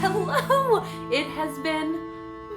Hello! It has been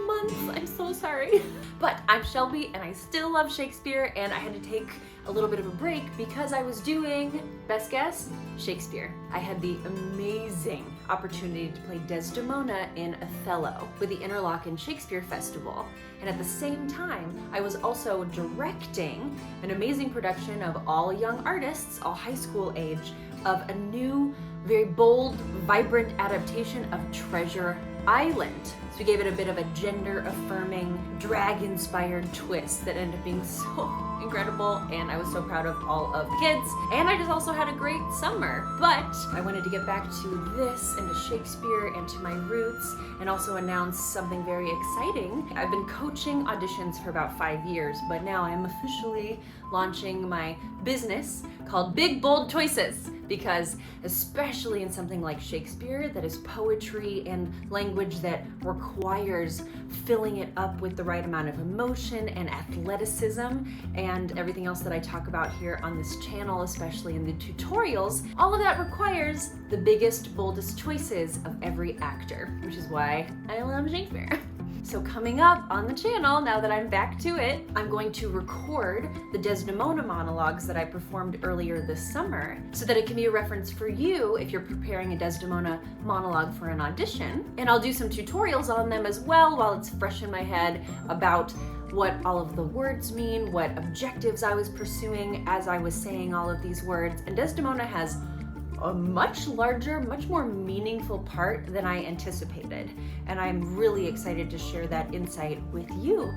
months, I'm so sorry. But I'm Shelby and I still love Shakespeare, and I had to take a little bit of a break because I was doing, best guess, Shakespeare. I had the amazing opportunity to play Desdemona in Othello with the Interlochen Shakespeare Festival. And at the same time, I was also directing an amazing production of all young artists, all high school age, of a new, very bold, vibrant adaptation of Treasure Island. So we gave it a bit of a gender-affirming, drag-inspired twist that ended up being so incredible, and I was so proud of all of the kids. And I just also had a great summer. But I wanted to get back to this and to Shakespeare and to my roots, and also announce something very exciting. I've been coaching auditions for about 5 years, but now I'm officially launching my business called Big Bold Choices, because especially in something like Shakespeare that is poetry and language that requires filling it up with the right amount of emotion and athleticism and everything else that I talk about here on this channel, especially in the tutorials, all of that requires the biggest, boldest choices of every actor, which is why I love Shakespeare. So coming up on the channel, now that I'm back to it, I'm going to record the Desdemona monologues that I performed earlier this summer so that it can be a reference for you if you're preparing a Desdemona monologue for an audition. And I'll do some tutorials on them as well while it's fresh in my head about what all of the words mean, what objectives I was pursuing as I was saying all of these words. And Desdemona has a much larger, much more meaningful part than I anticipated. And I'm really excited to share that insight with you.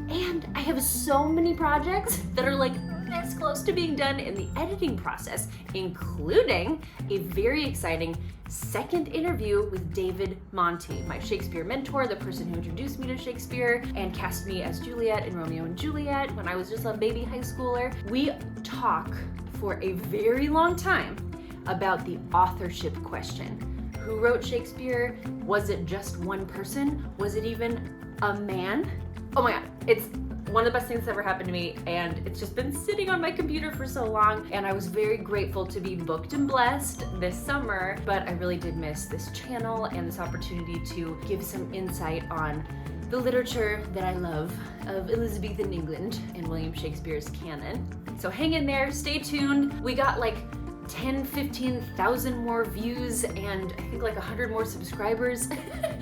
And I have so many projects that are like this close to being done in the editing process, including a very exciting second interview with David Montee, my Shakespeare mentor, the person who introduced me to Shakespeare and cast me as Juliet in Romeo and Juliet when I was just a baby high schooler. We talk for a very long time about the authorship question. Who wrote Shakespeare? Was it just one person? Was it even a man? Oh my God, it's one of the best things that's ever happened to me, and it's just been sitting on my computer for so long, and I was very grateful to be booked and blessed this summer, but I really did miss this channel and this opportunity to give some insight on the literature that I love of Elizabethan England and William Shakespeare's canon. So hang in there, stay tuned. We got like 15,000 more views and I think like 100 more subscribers.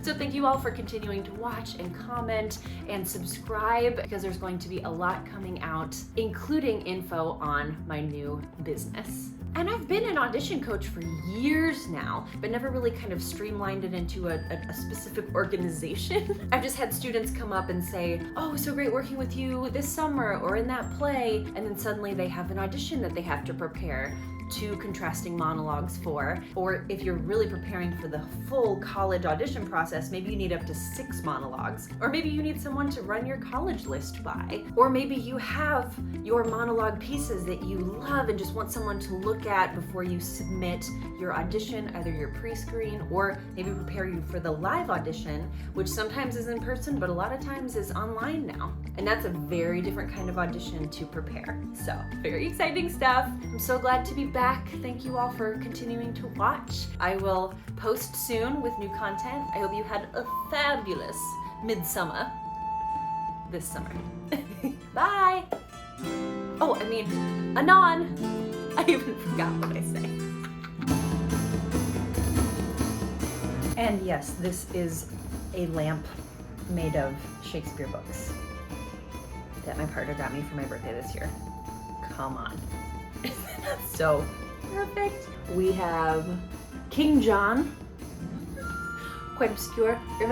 So thank you all for continuing to watch and comment and subscribe, because there's going to be a lot coming out, including info on my new business. And I've been an audition coach for years now, but never really kind of streamlined it into a specific organization. I've just had students come up and say, oh, so great working with you this summer or in that play, and then suddenly they have an audition that they have to prepare 2 contrasting monologues for. Or if you're really preparing for the full college audition process, maybe you need up to 6 monologues. Or maybe you need someone to run your college list by. Or maybe you have your monologue pieces that you love and just want someone to look at before you submit your audition, either your pre-screen or maybe prepare you for the live audition, which sometimes is in person, but a lot of times is online now. And that's a very different kind of audition to prepare. So very exciting stuff. I'm so glad to be back. Thank you all for continuing to watch. I will post soon with new content. I hope you had a fabulous midsummer this summer. Bye. Oh, I mean, anon. I even forgot what I say. And yes, this is a lamp made of Shakespeare books that my partner got me for my birthday this year. Come on. That's so perfect. We have King John, quite obscure. We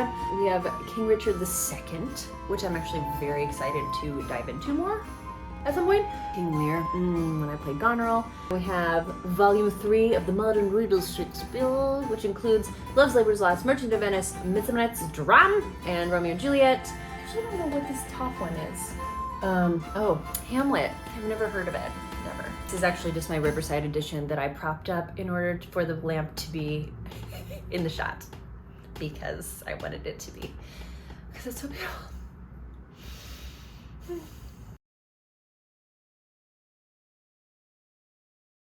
have King Richard II, which I'm actually very excited to dive into more at some point. King Lear, when I played Goneril. We have Volume 3 of the Modern Riddles Shakespeare, which includes Love's Labour's Lost, Merchant of Venice, Midsummer Night's Dram, and Romeo and Juliet. I actually don't know what this top one is. Oh, Hamlet. I've never heard of it. Never. This is actually just my Riverside edition that I propped up in order for the lamp to be in the shot, because I wanted it to be, because it's so beautiful.